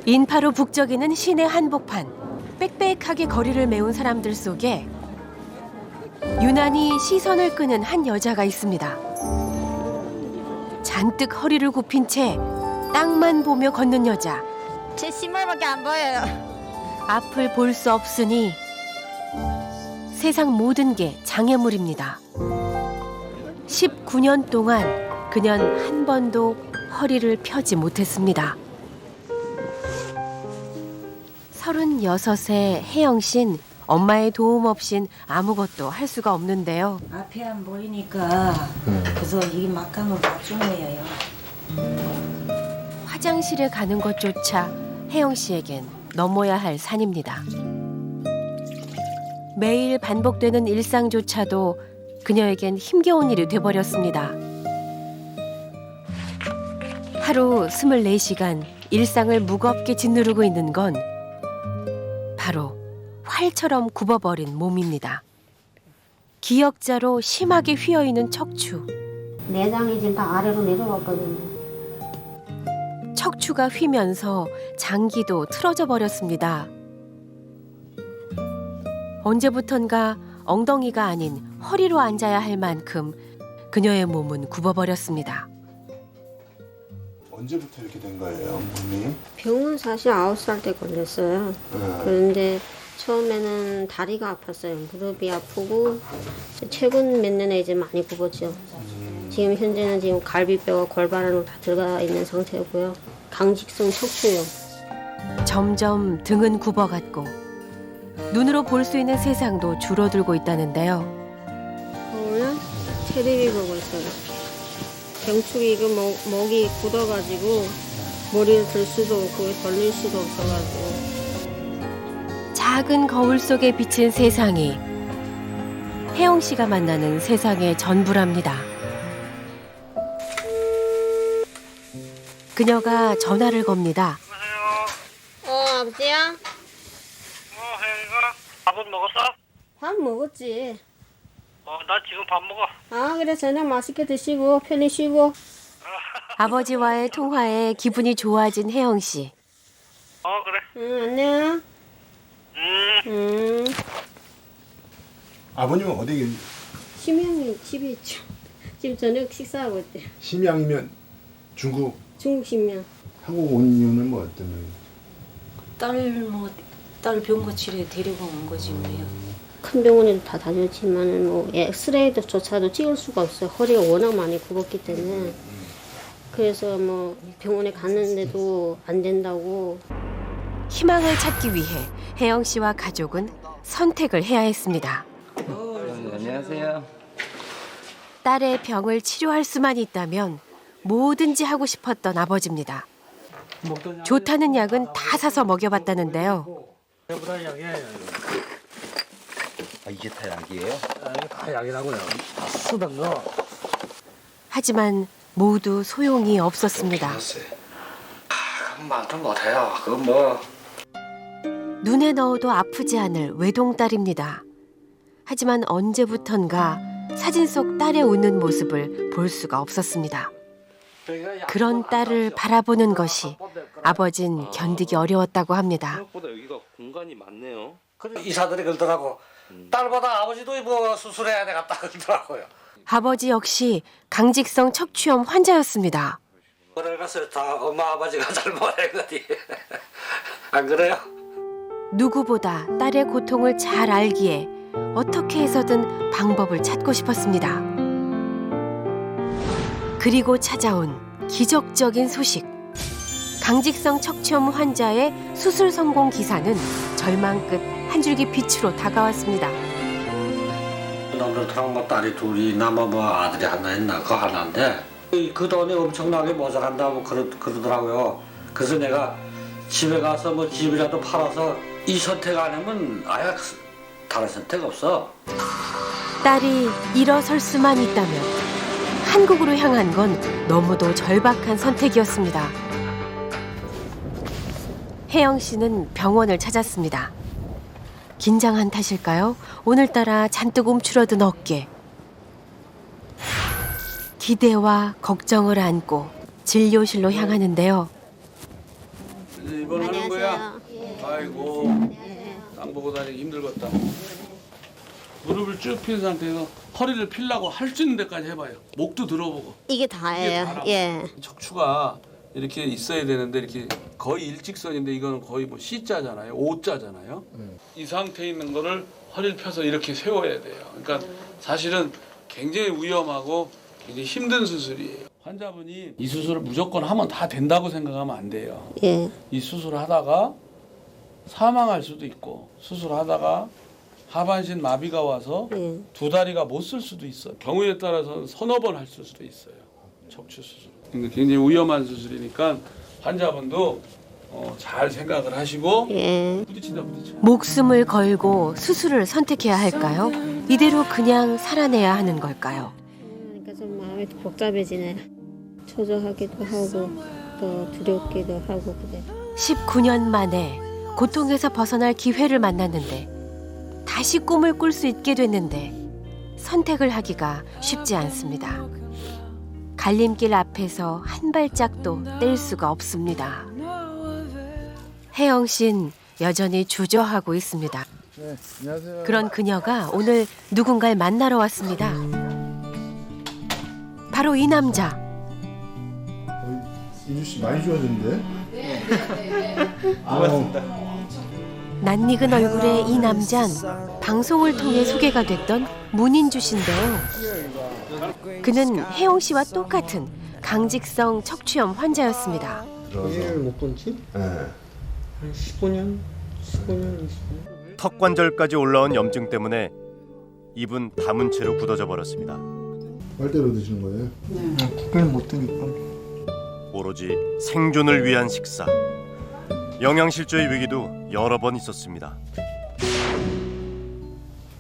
인파로 북적이는 시내 한복판. 빽빽하게 거리를 메운 사람들 속에 유난히 시선을 끄는 한 여자가 있습니다. 잔뜩 허리를 굽힌 채 땅만 보며 걷는 여자. 제 신발밖에 안 보여요. 앞을 볼 수 없으니 세상 모든 게 장애물입니다. 19년 동안 그년 한 번도 허리를 펴지 못했습니다. 36의 혜영 씨는 엄마의 도움 없인 아무것도 할 수가 없는데요. 앞이 안 보이니까 그래서 이 막강을 맞춘 거예요. 화장실에 가는 것조차 혜영 씨에겐 넘어야 할 산입니다. 매일 반복되는 일상조차도 그녀에겐 힘겨운 일이 돼버렸습니다. 하루 24시간 일상을 무겁게 짓누르고 있는 건 바로 활처럼 굽어버린 몸입니다. 기역자로 심하게 휘어있는 척추. 내장이 지금 다 아래로 내려왔거든요. 척추가 휘면서 장기도 틀어져 버렸습니다. 언제부턴가 엉덩이가 아닌 허리로 앉아야 할 만큼 그녀의 몸은 굽어버렸습니다. 언제부터 이렇게 된 거예요, 몸이? 병원 사실 9살 때 걸렸어요. 그런데 처음에는 다리가 아팠어요. 무릎이 아프고 최근 몇 년에 이제 많이 굽었죠. 지금 현재는 지금 갈비뼈가 골반 안으로 다 들어가 있는 상태고요. 강직성 척추요. 점점 등은 굽어갔고 눈으로 볼 수 있는 세상도 줄어들고 있다는데요. 오늘 테레비 보고 있어요. 경축이 이거 목이 굳어가지고 머리를 들 수도 없고 돌릴 수도 없어가지고. 작은 거울 속에 비친 세상이 혜영 씨가 만나는 세상의 전부랍니다. 그녀가 전화를 겁니다. 아버지야? 혜영이가 밥은 먹었어? 밥 먹었지. 나 지금 밥 먹어. 아 그래 저녁 맛있게 드시고 편히 쉬고. 아버지와의 통화에 기분이 좋아진 혜영 씨. 그래. 응 안녕. 아버님은 어디 심양이 집에 있죠. 지금 저녁 식사하고 있대. 심양이면 중국, 중국 심양. 한국 온 이유는 뭐 때문에? 딸 병고 치료에 데리고 온 거지 뭐야. 큰 병원에도 다 다녔지만 뭐 엑스레이조차도 찍을 수가 없어요. 허리가 워낙 많이 굽었기 때문에. 그래서 뭐 병원에 갔는데도 안 된다고. 희망을 찾기 위해 혜영 씨와 가족은 선택을 해야 했습니다. 안녕하세요. 딸의 병을 치료할 수만 있다면 뭐든지 하고 싶었던 아버지입니다. 좋다는 약은 다 사서 먹여봤다는데요. 이게 다 약이에요? 다 약이라고요. 쓰던 거. 하지만 모두 소용이 없었습니다. 그만큼 못해요. 그건 뭐. 눈에 넣어도 아프지 않을 외동딸입니다. 하지만 언제부턴가 사진 속 딸의 웃는 모습을 볼 수가 없었습니다. 그런 딸을 바라보는 것이 아버진 견디기 어려웠다고 합니다. 생각보다 여기가 공간이 많네요. 의사들이 그러더라고. 딸보다 아버지도 뭐 수술해야 되겠다 그러더라고요. 아버지 역시 강직성 척추염 환자였습니다. 그래서 다 엄마 아버지가 잘못한 거지. 안 그래요? 누구보다 딸의 고통을 잘 알기에 어떻게 해서든 방법을 찾고 싶었습니다. 그리고 찾아온 기적적인 소식. 강직성 척추염 환자의 수술 성공 기사는 절망 끝 한 줄기 빛으로 다가왔습니다. 남들처럼 뭐 딸이 둘이 남아 뭐 아들이 하나 있나 그 하나인데 그 돈이 엄청나게 모자란다고 그러더라고요. 그래서 내가 집에 가서 뭐 집이라도 팔아서 이 선택 안 하면 아예 다른 선택 없어. 딸이 일어설 수만 있다면 한국으로 향한 건 너무도 절박한 선택이었습니다. 혜영 씨는 병원을 찾았습니다. 긴장한 탓일까요? 오늘따라 잔뜩 움츠러든 어깨. 기대와 걱정을 안고 진료실로 향하는데요. 입원하는 거야? 예. 아이고, 땅 보고 다니기 힘들겠다. 무릎을 쭉 핀 상태에서 허리를 펴려고 할 수 있는 데까지 해봐요. 목도 들어보고. 이게 다예요. 다라고. 예. 척추가 이렇게 있어야 되는데 이렇게 거의 일직선인데 이거는 거의 뭐 C자잖아요. O자잖아요. 이 상태에 있는 거를 허리를 펴서 이렇게 세워야 돼요. 그러니까 사실은 굉장히 위험하고 굉장히 힘든 수술이에요. 환자분이 이 수술을 무조건 하면 다 된다고 생각하면 안 돼요. 예. 이 수술을 하다가 사망할 수도 있고 수술하다가 하반신 마비가 와서 예. 두 다리가 못 쓸 수도 있어요. 경우에 따라서는 서너 번 할 수도 있어요. 척추 수술. 그러니까 굉장히 위험한 수술이니까 환자분도 잘 생각을 하시고 예. 부딪혀. 목숨을 걸고 수술을 선택해야 할까요? 이대로 그냥 살아내야 하는 걸까요? 그러니까 좀 마음이 복잡해지네. 초조하기도 하고 또 두렵기도 하고 그래. 19년 만에 고통에서 벗어날 기회를 만났는데 다시 꿈을 꿀 수 있게 됐는데 선택을 하기가 쉽지 않습니다. 갈림길 앞에서 한 발짝도 뗄 수가 없습니다. 혜영 씨는 여전히 주저하고 있습니다. 네, 안녕하세요. 그런 그녀가 오늘 누군가를 만나러 왔습니다. 바로 이 남자. 인주 씨 많이 좋아졌는데? 낯익은 얼굴의 이 남잔 방송을 통해 소개가 됐던 문인주 씨인데요. 그는 혜영 씨와 똑같은 강직성 척추염 환자였습니다. 일을 못 본지? 네. 한 15년? 20년? 턱관절까지 올라온 염증 때문에 입은 담은 채로 굳어져 버렸습니다. 빨대로 드시는 거예요? 국회는 못 드니까. 오로지 생존을 위한 식사. 영양실조의 위기도 여러 번 있었습니다.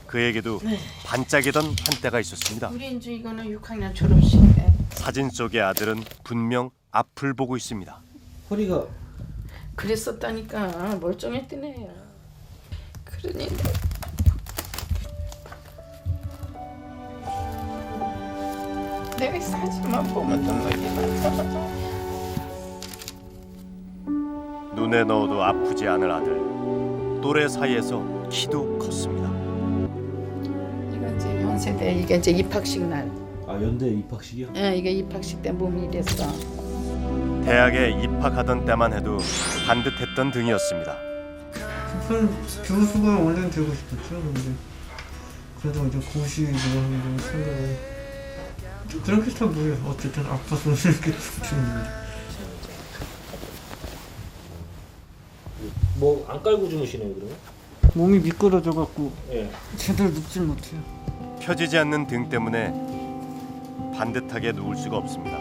그에게도 반짝이던 한때가 있었습니다. 우리 인주 이거는 6학년 졸업식인데. 사진 속의 아들은 분명 앞을 보고 있습니다. 허리가 그랬었다니까 멀쩡했던 애야. 그러니까 내가 사진만 보면 눈물이 나. 눈에 넣어도 아프지 않을 아들. 또래 사이에서 키도 컸습니다. 이건 이제 연세대 이게 이제 입학식 날. 아 연대 입학식이요? 예, 이게 입학식 때 몸이 이랬어. 대학에 입학하던 때만 해도 반듯했던 등이었습니다. 교수가 원래는 되고 싶었죠. 근데 그래도 이제 고시 이런 거 생각을 그렇게 다 뭐예요. 어쨌든 아파서 이렇게 죽는. 뭐 안 깔고 주무시네요 그러면? 몸이 미끄러져 갖고 예. 제대로 눕질 못해요. 펴지지 않는 등 때문에 반듯하게 누울 수가 없습니다.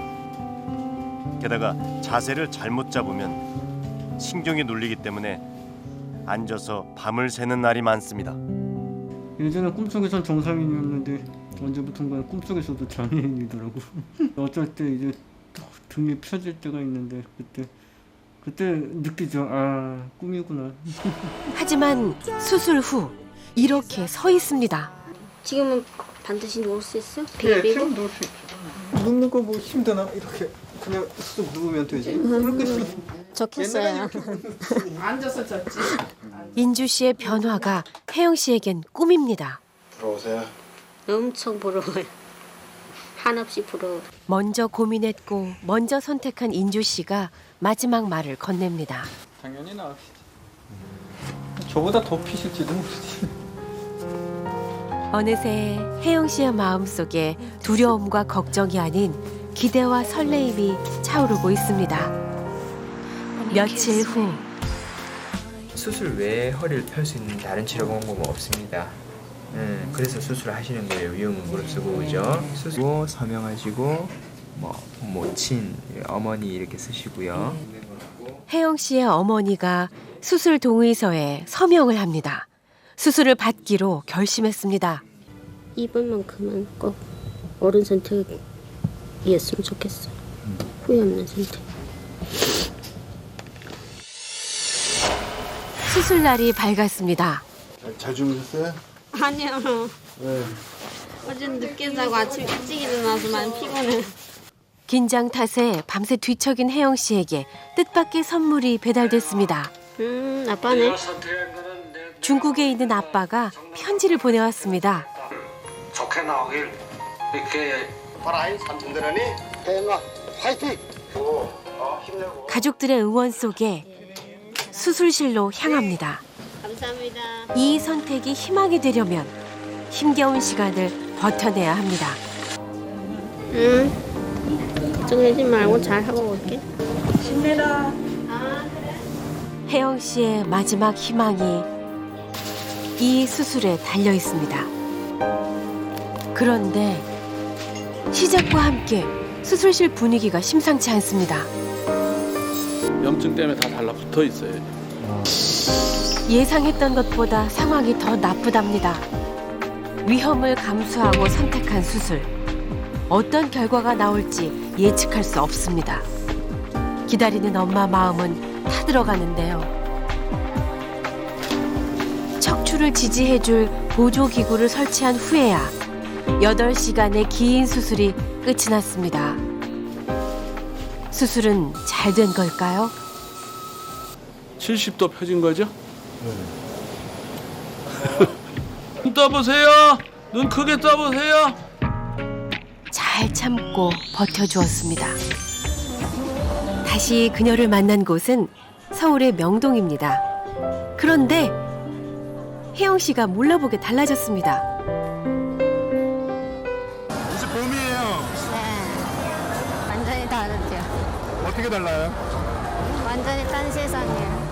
게다가 자세를 잘못 잡으면 신경이 눌리기 때문에 앉아서 밤을 새는 날이 많습니다. 예전에 꿈속에선 정상인이었는데 언제부턴가 꿈속에서도 장애인이더라고. 어쩔 때 이제 등이 펴질 때가 있는데 그때 느끼죠. 아 꿈이구나. 하지만 수술 후 이렇게 서 있습니다. 지금은 반드시 누울 수 있어? 네, 지금 누울 수 있죠. 눕는 거 뭐 힘드나? 이렇게 그냥 쑥 누우면 되지. 그렇게 좋겠어요. 앉아서 잤지. 인주 씨의 변화가 혜영 씨에겐 꿈입니다. 들어오세요. 엄청 부러워요. 한없이 부러워. 먼저 고민했고 먼저 선택한 인주 씨가 마지막 말을 건넵니다. 당연히 나으시지. 저보다 더 피실지도 모르지. 어느새 혜영 씨의 마음속에 두려움과 걱정이 아닌 기대와 설레임이 차오르고 있습니다. 며칠 후 수술 외에 허리를 펼 수 있는 다른 치료 방법은 없습니다. 그래서 수술을 하시는 거예요. 위험은 무릅쓰고 그죠? 수술 서명하시고 뭐 모친 어머니 이렇게 쓰시고요. 혜영 씨의 어머니가 수술 동의서에 서명을 합니다. 수술을 받기로 결심했습니다. 이번만큼은 꼭 옳은 선택이었으면 좋겠어. 후회 없는 선택. 수술 날이 밝았습니다. 잘 주무셨어요? 아니요. 네. 어제 늦게 자고 아침 일찍 일어나서 많이 피곤해. 긴장 탓에 밤새 뒤척인 혜영 씨에게 뜻밖의 선물이 배달됐습니다. 아빠네. 중국에 있는 아빠가 편지를 보내왔습니다. 좋게 나오길 이렇게 파라이 삼촌들하니 혜영아 화이팅! 힘내고. 가족들의 응원 속에 수술실로 향합니다. 감사합니다. 이 선택이 희망이 되려면 힘겨운 시간을 버텨내야 합니다. 걱정하지 말고 잘 하고 올게. 힘내라. 혜영 씨의 마지막 희망이 이 수술에 달려 있습니다. 그런데 시작과 함께 수술실 분위기가 심상치 않습니다. 염증 때문에 다 달라붙어 있어요. 예상했던 것보다 상황이 더 나쁘답니다. 위험을 감수하고 선택한 수술. 어떤 결과가 나올지 예측할 수 없습니다. 기다리는 엄마 마음은 타들어가는데요. 척추를 지지해줄 보조기구를 설치한 후에야 8시간의 긴 수술이 끝이 났습니다. 수술은 잘 된 걸까요? 70도 펴진 거죠? 눈 떠보세요. 눈 크게 떠보세요. 잘 참고 버텨주었습니다. 다시 그녀를 만난 곳은 서울의 명동입니다. 그런데 혜영 씨가 몰라보게 달라졌습니다. 이제 봄이에요. 네. 완전히 다르죠. 어떻게 달라요? 완전히 딴 세상이에요.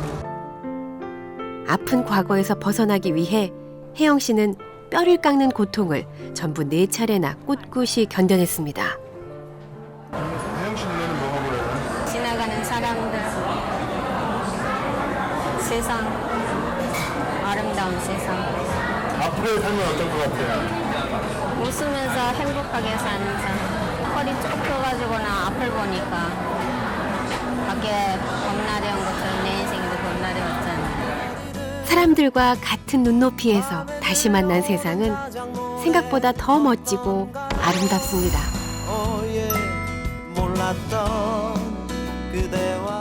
아픈 과거에서 벗어나기 위해 혜영 씨는 뼈를 깎는 고통을 전부 4차례나 꿋꿋이 견뎌냈습니다. 혜영 씨 눈에는 뭐가 보여요? 지나가는 사람들, 세상, 아름다운 세상. 앞으로의 삶은 어떨 것 같아요? 웃으면서 행복하게 사는 삶. 허리 쭉 펴가지고나 앞을 보니까 밖에 봄날이 온 것처럼 내 인생도 봄날이 왔잖아요. 사람들과 같은 눈높이에서 다시 만난 세상은 생각보다 더 멋지고 아름답습니다. 몰랐던 그대와